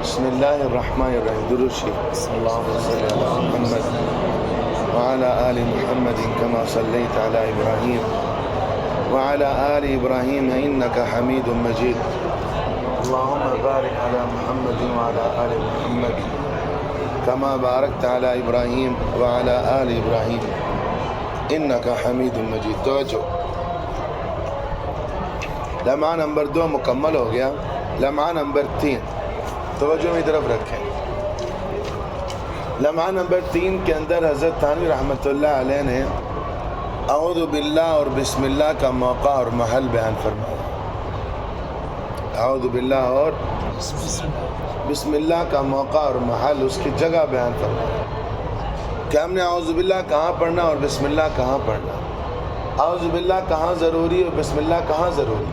بسم اللہ الرحمن الرحیم. درود شریف. صلی اللہ علیہ وسلم محمد وعلى آل محمد كما صليت على إبراهيم وعلى آل إبراهيم إنك حميد مجيد. اللهم بارك على محمد وعلى آل محمد كما باركت على إبراهيم وعلى آل إبراهيم إنك حميد مجيد. توجہ. لمحہ نمبر 2 مکمل ہو گیا. لمحہ نمبر 3 توجہ میری طرف رکھیں. لمحہ نمبر 3 کے اندر حضرت تھانوی رحمۃ اللہ علیہ نے اعوذ باللہ اور بسم اللہ کا موقع اور محل بیان فرمایا. اعوذ باللہ اور بسم اللہ کا موقع اور محل، اس کی جگہ بیان فرمایا کہ ہم نے اعوذ باللہ کہاں پڑھنا اور بسم اللہ کہاں پڑھنا، اعوذ باللہ کہاں ضروری اور بسم اللہ کہاں ضروری،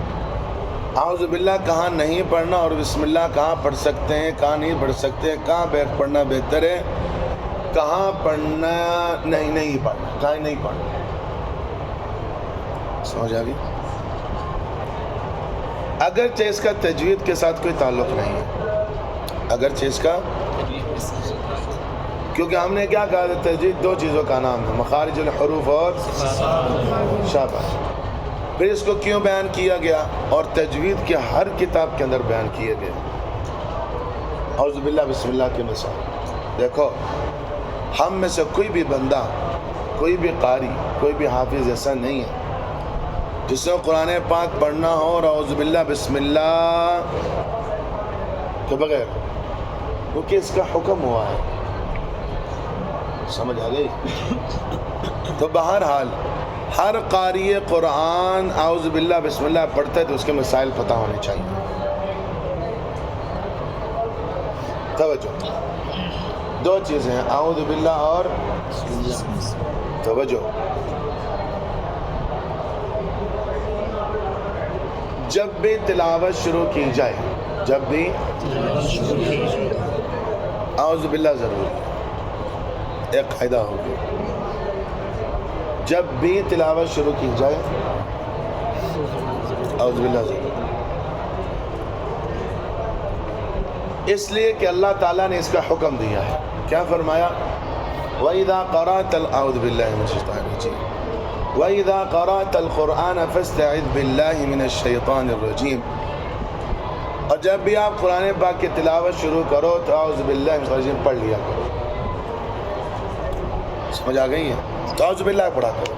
اعوذ باللہ کہاں نہیں پڑھنا اور بسم اللہ کہاں پڑھ سکتے ہیں، کہاں نہیں پڑھ سکتے، کہاں پڑھنا بہتر ہے، کہاں پڑھنا نہیں پڑھنا، کہاں نہیں پڑھنا. سمجھ آ گئی؟ اگرچہ اس کا تجوید کے ساتھ کوئی تعلق نہیں ہے، اگرچہ اس کا، کیونکہ ہم نے کیا کہا تھا، تجوید 2 چیزوں کا نام ہے، مخارج الحروف اور شاباش. پھر اس کو کیوں بیان کیا گیا اور تجوید کے ہر کتاب کے اندر بیان کیا گیا. اعوذ باللہ بسم اللہ کی مثال دیکھو، ہم میں سے کوئی بھی بندہ، کوئی بھی قاری، کوئی بھی حافظ ایسا نہیں ہے جس نے قرآن پاک پڑھنا ہو اور اعوذ باللہ بسم اللہ کے بغیر، کیونکہ اس کا حکم ہوا ہے. سمجھ آ گئی؟ تو بہرحال ہر قاری قرآن اعوذ باللہ بسم اللہ پڑھتا ہے تو اس کے مسائل پتہ ہونے چاہیے. توجہ، 2 چیزیں ہیں، اعوذ باللہ اور توجہ. جب بھی تلاوت شروع کی جائے، جب بھی اعوذ باللہ ضروری ہے. ایک قاعدہ ہوگی، جب بھی تلاوت شروع کی جائے اعوذ باللہ ضروری، اس لیے کہ اللہ تعالیٰ نے اس کا حکم دیا ہے. کیا فرمایا؟ وَإِذَا قَرَأْتَ اعوذ باللہ من الشیطان الرجیم وَإِذَا قَرَأْتَ الْقُرْآنَ فَاسْتَعِذْ بِاللَّهِ مِنَ الشَّيْطَانِ الرَّجِيمِ. اور جب بھی آپ قرآن پاک کی تلاوت شروع کرو تو اعوذ باللہ من الشیطان الرجیم پڑھ لیا کرو. سمجھ آ گئی ہے؟ تو اعوذ باللہ پڑھا کرو.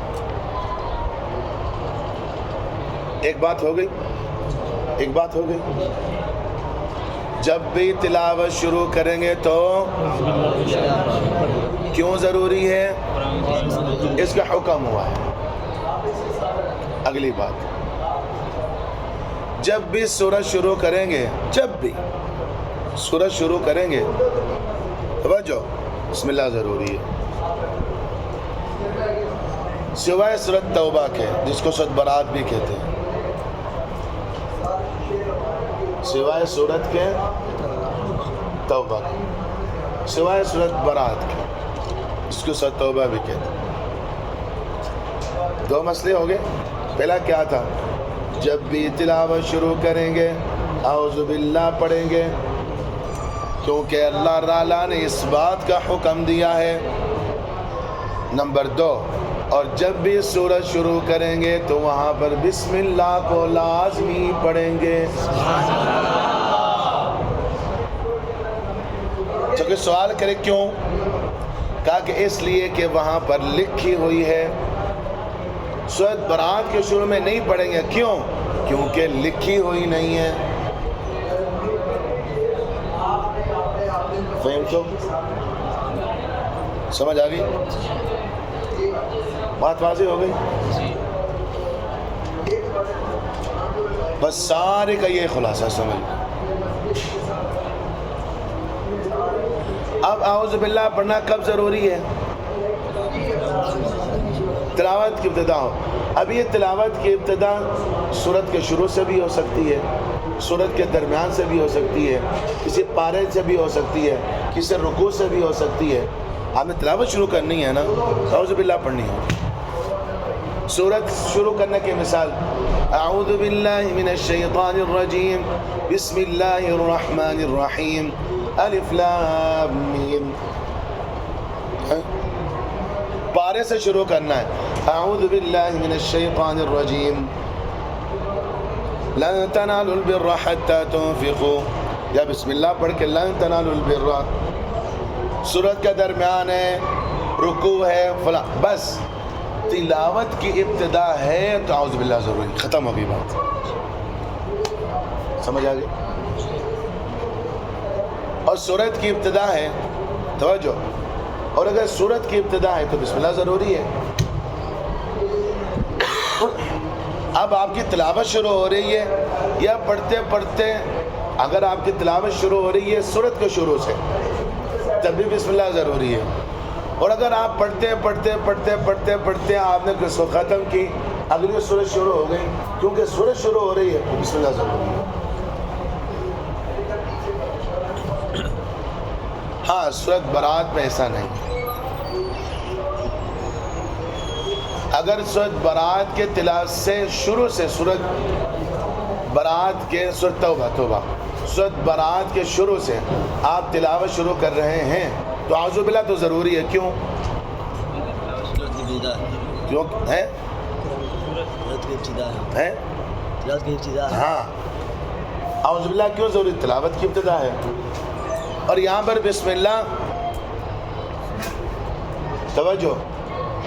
ایک بات ہو گئی، ایک بات ہو گئی. جب بھی تلاوت شروع کریں گے تو کیوں ضروری ہے؟ اس کا حکم ہوا ہے. اگلی بات، جب بھی سورت شروع کریں گے، جب بھی سورت شروع کریں گے، توجہ، بسم اللہ ضروری ہے. سوائے سورت توبہ کے، جس کو سورت برات بھی کہتے ہیں، سوائے سورت کے توبہ کے، سوائے سورت برات کے، جس کو سورت توبہ بھی کہتے ہیں. 2 مسئلے ہو گئے. پہلا کیا تھا؟ جب بھی تلاوت شروع کریں گے اعوذ باللہ پڑھیں گے، کیونکہ اللہ تعالیٰ نے اس بات کا حکم دیا ہے. نمبر 2، اور جب بھی سورت شروع کریں گے تو وہاں پر بسم اللہ کو لازمی پڑھیں گے. چونکہ سوال کرے کیوں؟ کہا کہ اس لیے کہ وہاں پر لکھی ہوئی ہے. سورت برات کے شروع میں نہیں پڑھیں گے، کیوں؟ کیونکہ لکھی ہوئی نہیں ہے. فہم تو سمجھ آ گئی؟ بات واضح ہو گئی؟ بس سارے کا یہ خلاصہ سمجھ. اب اعوذ باللہ پڑھنا کب ضروری ہے؟ تلاوت کی ابتدا ہو. اب یہ تلاوت کی ابتدا سورت کے شروع سے بھی ہو سکتی ہے، سورت کے درمیان سے بھی ہو سکتی ہے، کسی پارے سے بھی ہو سکتی ہے، کسی رکوع سے بھی ہو سکتی ہے. آپ نے تلاوت شروع کرنی ہے نا، اعوذ باللہ پڑھنی ہے. سورت شروع کرنے کی مثال، اعوذ باللہ من الشیطان الرجیم بسم اللہ الرحمن الرحیم الف لام میم. پارے سے شروع کرنا ہے. اعوذ باللہ من الشیطان الرجیم لن تنالوا البر حتى تنفقوا. یا بسم اللہ پڑھ کے لن تنالوا البر. سورت کا درمیان ہے, رکوع ہے, فلاں, بس تلاوت کی ابتدا ہے تو اعوذ باللہ ضروری. ختم ہو گئی بات. سمجھ آ گئی؟ اور سورت کی ابتدا ہے, توجہ, اور اگر سورت کی ابتدا ہے تو بسم اللہ ضروری ہے. اب آپ کی تلاوت شروع ہو رہی ہے یا پڑھتے پڑھتے اگر آپ کی تلاوت شروع ہو رہی ہے سورت کے شروع سے تب بھی بسم اللہ ضروری ہے. اور اگر آپ پڑھتے پڑھتے پڑھتے پڑھتے پڑھتے آپ نے اس کو ختم کی, اگلی سورت شروع ہو گئی, کیونکہ سورت شروع ہو رہی ہے تو بسم اللہ ضروری ہے. ہاں سورت برات میں ایسا نہیں. اگر سورت برات کے تلاوت سے شروع سے سورت برات کے سورت توبہ سورت برات کے شروع سے آپ تلاوت شروع کر رہے ہیں تو اعوذ باللہ تو ضروری ہے. کیوں کیوں ہے؟ ہاں اعوذ باللہ کیوں ضروری؟ تلاوت کی ابتدا ہے. اور یہاں پر بسم اللہ توجہ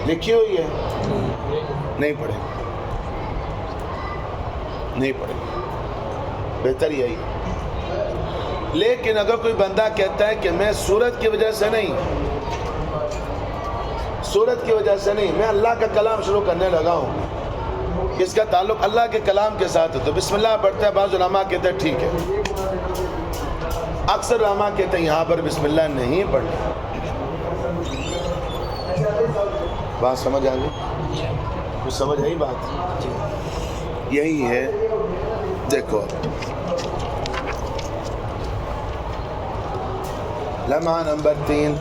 لکھی ہوئی ہے, نہیں پڑھے, نہیں پڑھے, بہتر یہی. لیکن اگر کوئی بندہ کہتا ہے کہ میں سورت کی وجہ سے نہیں, سورت کی وجہ سے نہیں, میں اللہ کا کلام شروع کرنے لگا ہوں, اس کا تعلق اللہ کے کلام کے ساتھ ہے, تو بسم اللہ پڑھتا ہے. بعض علماء کہتے ہیں ٹھیک ہے, اکثر علماء کہتے ہیں یہاں پر بسم اللہ نہیں پڑھنا. بات سمجھ آ گئی؟ کچھ سمجھ آئی بات؟ یہی ہے. دیکھو لمحہ نمبر 3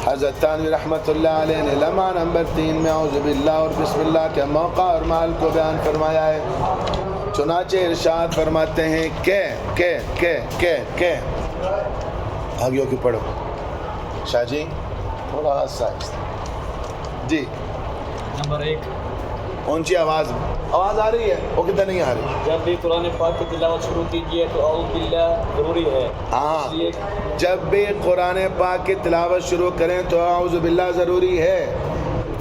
حضرت تھانوی رحمۃ اللہ علیہ نے لمحہ نمبر 3 میں اعوذ باللہ اور بسم اللہ کے موقع اور مال کو بیان فرمایا ہے. چنانچہ ارشاد فرماتے ہیں کہ آگے کی پڑھو شاہ جی, تھوڑا سا جی. نمبر 1 اونچی آواز آ رہی ہے, وہ کتنا نہیں آ رہی؟ جب بھی قرآن پاک کی تلاوت شروع کیجیے تو اعوذ باللہ ضروری ہے. ہاں, جب بھی قرآن پاک کی تلاوت شروع کریں تو اعوذ باللہ ضروری ہے.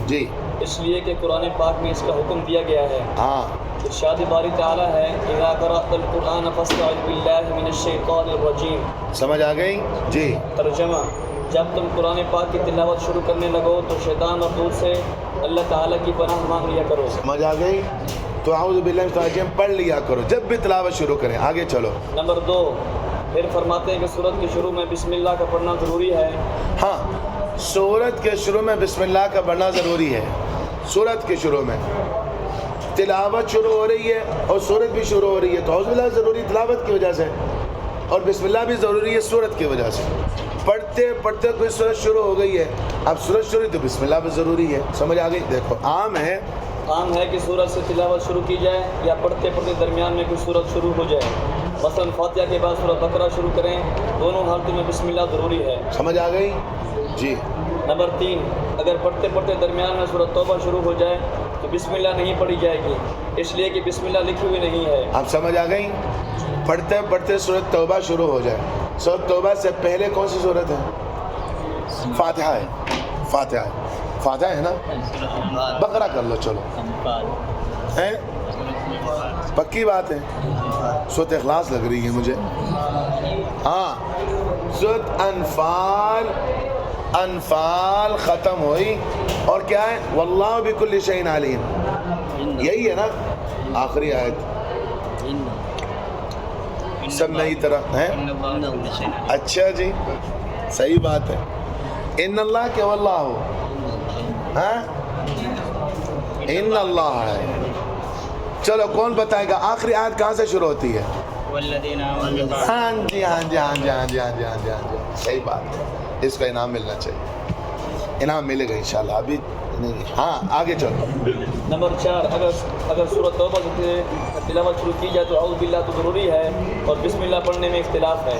جی, اس لیے کہ قرآن پاک میں اس کا حکم دیا گیا ہے. ہاں, ارشاد باری تعالیٰ ہے اذا قرأت القرآن فاستعذ باللہ من الشیطان الرجیم. سمجھ آ گئی؟ جی. ترجمہ, جب تم قرآن پاک کی تلاوت شروع کرنے لگو تو شیطان مردود سے اللہ تعالیٰ کی پناہ مانگ لیا کرو. سمجھ آ گئی؟ تو اعوذ باللہ من الشیطان الرجیم پڑھ لیا کرو جب بھی تلاوت شروع کریں. آگے چلو. نمبر 2 پھر فرماتے ہیں کہ سورت کے شروع میں بسم اللہ کا پڑھنا ضروری ہے. ہاں, سورت کے شروع میں بسم اللہ کا پڑھنا ضروری ہے. سورت کے شروع میں تلاوت شروع ہو رہی ہے اور سورت بھی شروع ہو رہی ہے تو اعوذ باللہ ضروری تلاوت کی وجہ سے, اور بسم اللہ بھی ضروری ہے سورت کی وجہ سے. پڑھتے پڑھتے کوئی سورت شروع ہو گئی ہے, اب سورت شروع تو بسم اللہ بھی ضروری ہے. سمجھ آ گئی؟ دیکھو عام ہے کہ سورت سے تلاوت شروع کی جائے یا پڑھتے پڑھتے درمیان میں کوئی سورت شروع ہو جائے. مثلا فاتحہ کے بعد سورۃ بقرہ شروع کریں, دونوں حالتوں میں بسم اللہ ضروری ہے. سمجھ آ گئی؟ جی. نمبر 3 اگر پڑھتے پڑھتے درمیان میں سورۃ توبہ شروع ہو جائے تو بسم اللہ نہیں پڑھی جائے گی, اس لیے کہ بسم اللہ لکھی ہوئی نہیں ہے. اب سمجھ آ گئی؟ پڑھتے پڑھتے سورۃ توبہ شروع ہو جائے, سورۃ توبہ سے پہلے کون سی سورت ہے؟ فاتحہ ہے. فاتحہ ہے نا. بقرہ کر لو چلو, ہیں پکی بات ہے. سورۃ اخلاص لگ رہی ہے مجھے. ہاں, سورۃ انفال ختم ہوئی اور کیا ہے؟ واللہ بکل شیء علیم. یہی ہے نا آخری آیت. سب نئی طرح ہیں. اچھا جی, صحیح بات ہے. ان اللہ کے واللہ ہو, ہاں ان اللہ ہے. چلو کون بتائے گا آخری آیت کہاں سے شروع ہوتی ہے؟ ہاں جی, صحیح بات ہے. اس کا انعام ملنا چاہیے. انعام ملے گا انشاءاللہ. ابھی نہیں. ہاں آگے چلو. نمبر 4 اگر سورۃ توبہ سے تلاوت شروع کی جائے تو اعوذ باللہ تو ضروری ہے, اور بسم اللہ پڑھنے میں اختلاف ہے.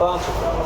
5,